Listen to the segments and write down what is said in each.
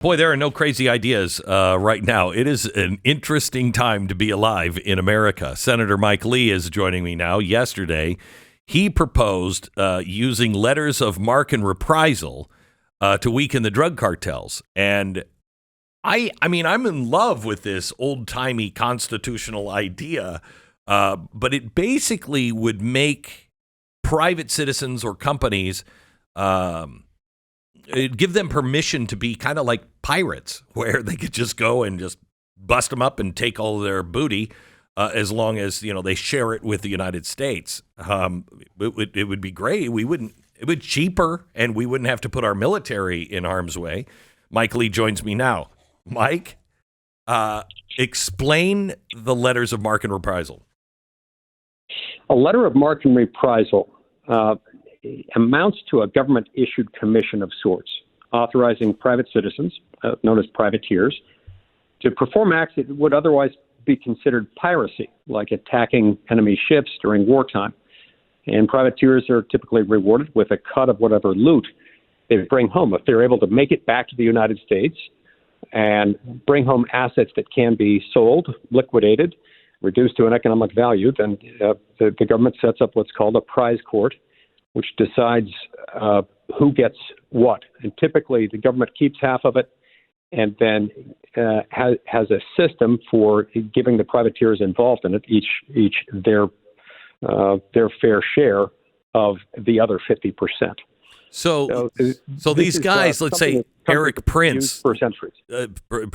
Boy, there are no crazy ideas right now. It is an interesting time to be alive in America. Senator Mike Lee is joining me now. Yesterday, he proposed using letters of marque and reprisal to weaken the drug cartels. And I mean, I'm in love with this old-timey constitutional idea, but it basically would make private citizens or companies it'd give them permission to be kind of like pirates, where they could just go and just bust them up and take all of their booty, as long as they share it with the United States. It would be great. It would be cheaper, and we wouldn't have to put our military in harm's way. Mike Lee joins me now. Mike, explain the letters of marque and reprisal. A letter of marque and reprisal amounts to a government-issued commission of sorts, authorizing private citizens, known as privateers, to perform acts that would otherwise be considered piracy, like attacking enemy ships during wartime. And privateers are typically rewarded with a cut of whatever loot they bring home. If they're able to make it back to the United States and bring home assets that can be sold, liquidated, reduced to an economic value, then the government sets up what's called a prize court, which decides who gets what. And typically the government keeps half of it and then has a system for giving the privateers involved in it each their fair share of the other 50%. So these guys, let's say Eric Prince, for centuries.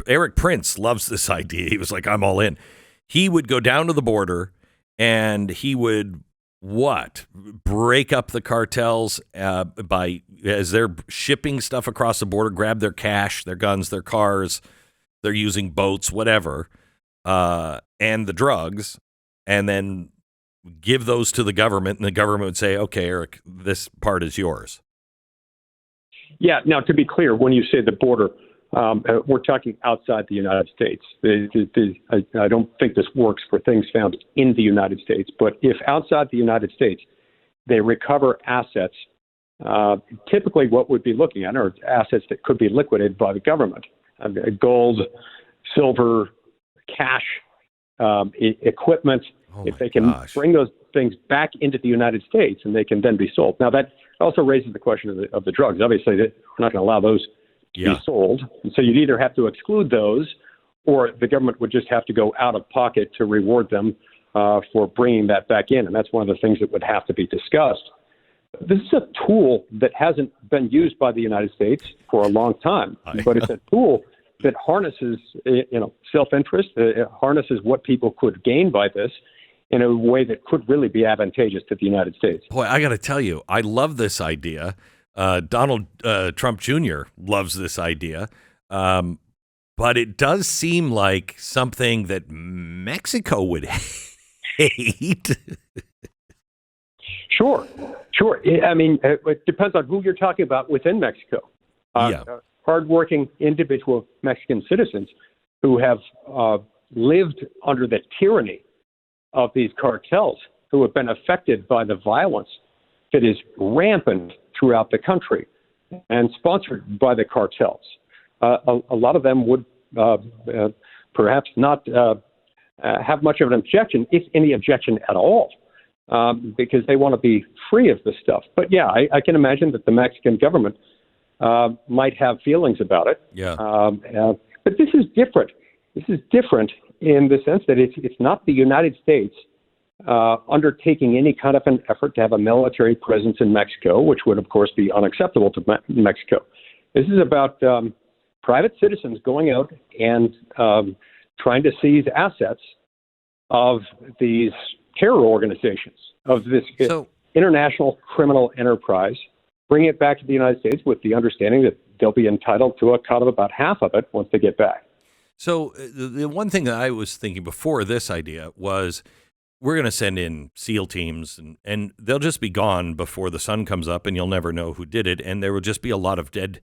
Eric Prince loves this idea. He was like, I'm all in. He would go down to the border and he would break up the cartels as they're shipping stuff across the border, grab their cash, their guns, their cars, they're using boats, whatever, and the drugs, and then give those to the government, and the government would say, okay, Eric, this part is yours. Yeah. Now, to be clear, when you say the border, we're talking outside the United States. I don't think this works for things found in the United States, but if outside the United States they recover assets, typically what we'd be looking at are assets that could be liquidated by the government: gold, silver, cash, equipment. If they can bring those things back into the United States, and they can then be sold. Now, that also raises the question of the drugs. Obviously, we're not going to allow those to be sold. And so you'd either have to exclude those, or the government would just have to go out of pocket to reward them for bringing that back in. And that's one of the things that would have to be discussed. This is a tool that hasn't been used by the United States for a long time, but it's a tool that harnesses, self-interest, harnesses what people could gain by this in a way that could really be advantageous to the United States. Boy, I got to tell you, I love this idea. Donald Trump Jr. loves this idea. But it does seem like something that Mexico would hate. Sure. I mean, it depends on who you're talking about within Mexico. Hardworking individual Mexican citizens who have lived under the tyranny of these cartels, who have been affected by the violence that is rampant throughout the country and sponsored by the cartels. A lot of them would perhaps not have much of an objection, if any objection at all, because they want to be free of this stuff. But yeah, I can imagine that the Mexican government might have feelings about it. Yeah. But this is different. This is different in the sense that it's not the United States undertaking any kind of an effort to have a military presence in Mexico, which would, of course, be unacceptable to Mexico. This is about private citizens going out and trying to seize assets of these terror organizations, of this international criminal enterprise, bring it back to the United States with the understanding that they'll be entitled to a cut of about half of it once they get back. So the one thing that I was thinking before this idea was we're going to send in SEAL teams and they'll just be gone before the sun comes up and you'll never know who did it. And there will just be a lot of dead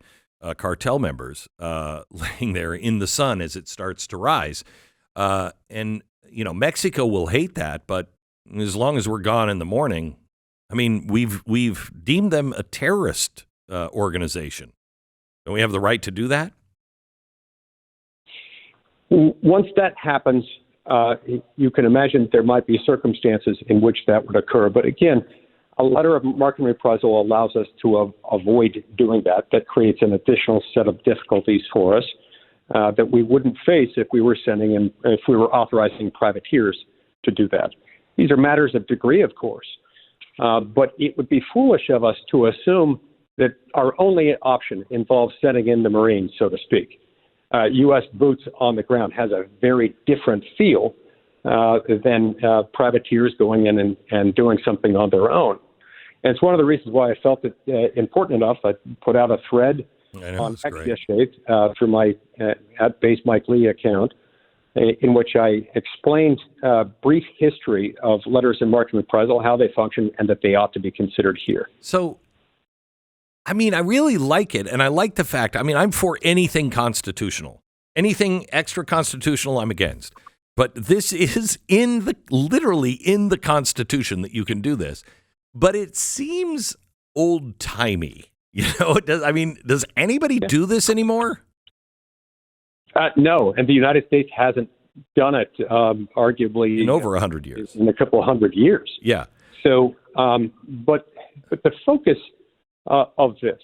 cartel members laying there in the sun as it starts to rise. And, Mexico will hate that. But as long as we're gone in the morning, I mean, we've deemed them a terrorist organization. Don't we have the right to do that? Once that happens, you can imagine there might be circumstances in which that would occur. But again, a letter of marque and reprisal allows us to avoid doing that. That creates an additional set of difficulties for us that we wouldn't face if we were authorizing privateers to do that. These are matters of degree, of course, but it would be foolish of us to assume that our only option involves sending in the Marines, so to speak. U.S. boots on the ground has a very different feel than privateers going in and doing something on their own. And it's one of the reasons why I felt it important enough. I put out a thread on X yesterday through my @base Mike Lee account, in which I explained a brief history of letters and marque and reprisal, how they function, and that they ought to be considered here. So, I mean, I really like it, and I like the fact, I mean, I'm for anything constitutional. Anything extra constitutional, I'm against. But this is literally in the Constitution that you can do this. But it seems old-timey. You know, does anybody do this anymore? No, and the United States hasn't done it, arguably in over 100 years. In a couple of 100 years. Yeah. So, but the focus of this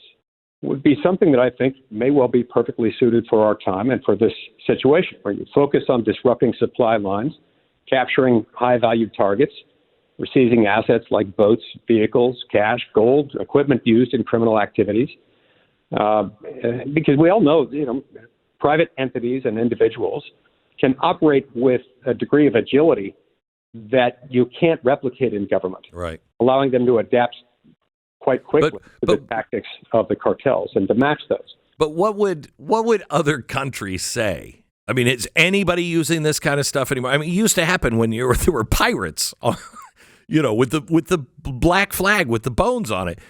would be something that I think may well be perfectly suited for our time and for this situation, where you focus on disrupting supply lines, capturing high-valued targets, or seizing assets like boats, vehicles, cash, gold, equipment used in criminal activities. Because we all know, private entities and individuals can operate with a degree of agility that you can't replicate in government, right? Allowing them to adapt quite quickly to the tactics of the cartels and to match those. But what would other countries say? I mean, is anybody using this kind of stuff anymore? I mean, it used to happen when there were pirates, with the black flag with the bones on it.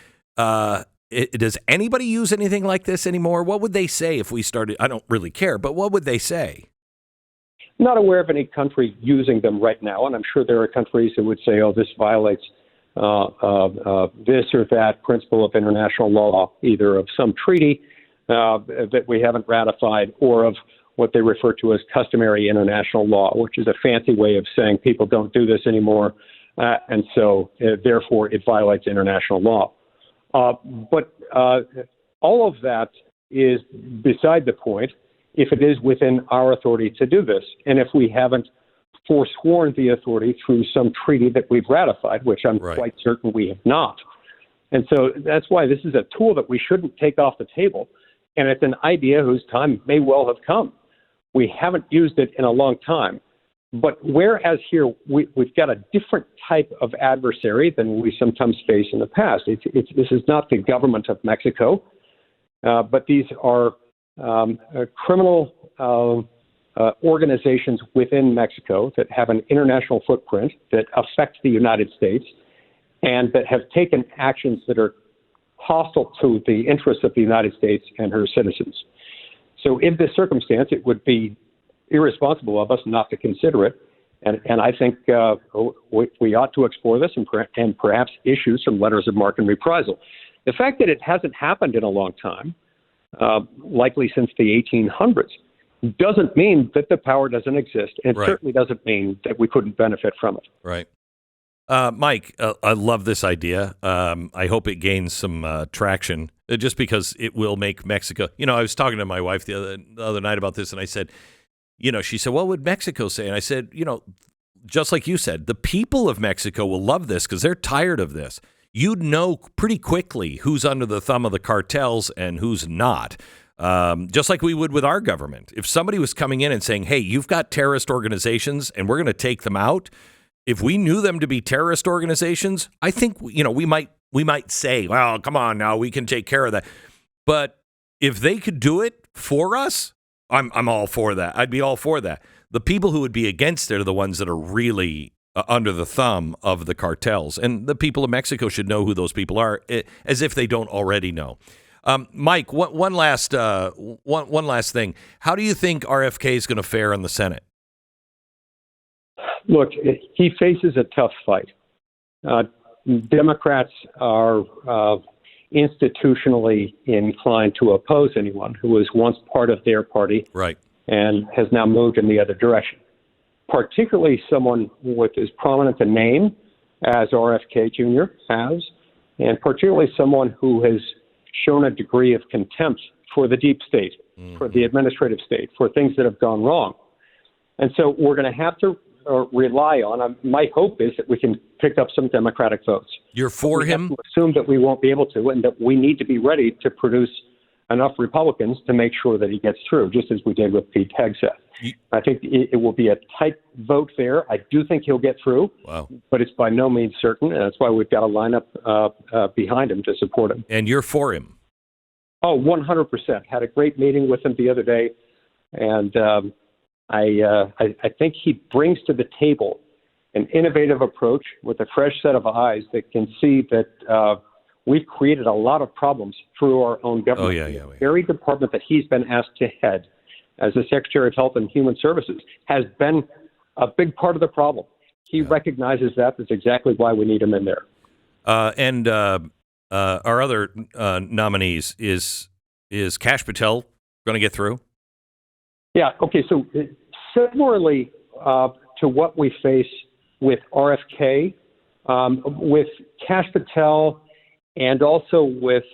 Does anybody use anything like this anymore? What would they say if we started? I don't really care, but what would they say? Not aware of any country using them right now, and I'm sure there are countries that would say, "Oh, this violates this or that principle of international law, either of some treaty that we haven't ratified, or of what they refer to as customary international law," which is a fancy way of saying people don't do this anymore, and so therefore it violates international law. But all of that is beside the point if it is within our authority to do this, and if we haven't forsworn the authority through some treaty that we've ratified, which I'm quite certain we have not. And so that's why this is a tool that we shouldn't take off the table, and it's an idea whose time may well have come. We haven't used it in a long time. But whereas here we've got a different type of adversary than we sometimes face in the past. This is not the government of Mexico, but these are criminal organizations within Mexico that have an international footprint that affect the United States and that have taken actions that are hostile to the interests of the United States and her citizens. So in this circumstance, it would be irresponsible of us not to consider it. And I think we ought to explore this and perhaps issue some letters of marque and reprisal. The fact that it hasn't happened in a long time, likely since the 1800s, doesn't mean that the power doesn't exist, and certainly doesn't mean that we couldn't benefit from it. Right. Mike, I love this idea. I hope it gains some traction, just because it will make Mexico. I was talking to my wife the other night about this, and I said, she said, "What would Mexico say?" And I said, just like you said, the people of Mexico will love this because they're tired of this. You'd know pretty quickly who's under the thumb of the cartels and who's not. Just like we would with our government. If somebody was coming in and saying, "Hey, you've got terrorist organizations and we're going to take them out," if we knew them to be terrorist organizations, I think, we might say, "Well, come on now, we can take care of that." But if they could do it for us, I'm all for that. I'd be all for that. The people who would be against it are the ones that are really under the thumb of the cartels. And the people of Mexico should know who those people are, as if they don't already know. Mike, one last thing. How do you think RFK is going to fare in the Senate? Look, he faces a tough fight. Democrats are institutionally inclined to oppose anyone who was once part of their party. Right. and has now moved in the other direction. Particularly someone with as prominent a name as RFK Jr. has, and particularly someone who has shown a degree of contempt for the deep state, for the administrative state, for things that have gone wrong. And so we're going to have to rely on, my hope is that we can pick up some Democratic votes. You're for him? We have to assume that we won't be able to, and that we need to be ready to produce enough Republicans to make sure that he gets through, just as we did with Pete Hegseth. I think it will be a tight vote there. I do think he'll get through, but it's by no means certain, and that's why we've got to line up behind him to support him. And you're for him? Oh, 100%. Had a great meeting with him the other day, and I think he brings to the table an innovative approach with a fresh set of eyes that can see that we've created a lot of problems through our own government. The very department that he's been asked to head as the Secretary of Health and Human Services has been a big part of the problem. He recognizes that. That's exactly why we need him in there. And our other nominees, is Kash Patel going to get through? Yeah. Okay. So similarly to what we face with RFK, with Kash Patel, and also with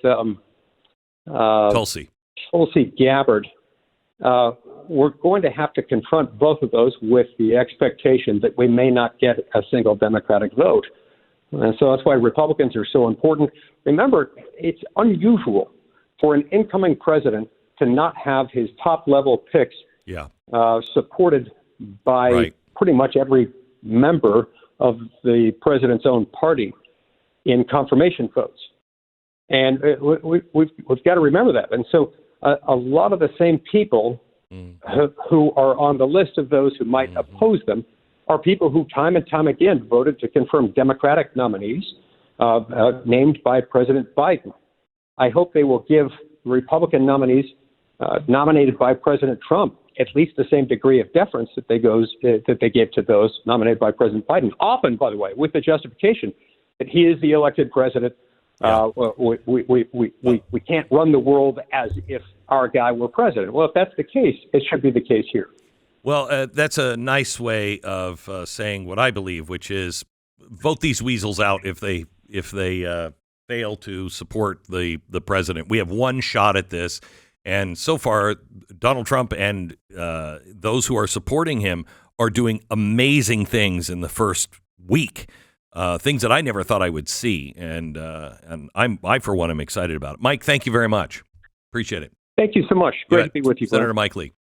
Tulsi Gabbard, we're going to have to confront both of those with the expectation that we may not get a single Democratic vote. And so that's why Republicans are so important. Remember, it's unusual for an incoming president to not have his top-level picks supported by pretty much every member of the president's own party in confirmation votes. And we've got to remember that. And so a lot of the same people who are on the list of those who might oppose them are people who time and time again voted to confirm Democratic nominees named by President Biden. I hope they will give Republican nominees nominated by President Trump at least the same degree of deference that they gave to those nominated by President Biden. Often, by the way, with the justification that he is the elected president. We can't run the world as if our guy were president. Well, if that's the case, it should be the case here. Well, that's a nice way of saying what I believe, which is vote these weasels out if they fail to support the president. We have one shot at this, and so far, Donald Trump and those who are supporting him are doing amazing things in the first week. Things that I never thought I would see, and I for one am excited about it. Mike, thank you very much. Appreciate it. Thank you so much. Great to be with you, Senator Mike Lee.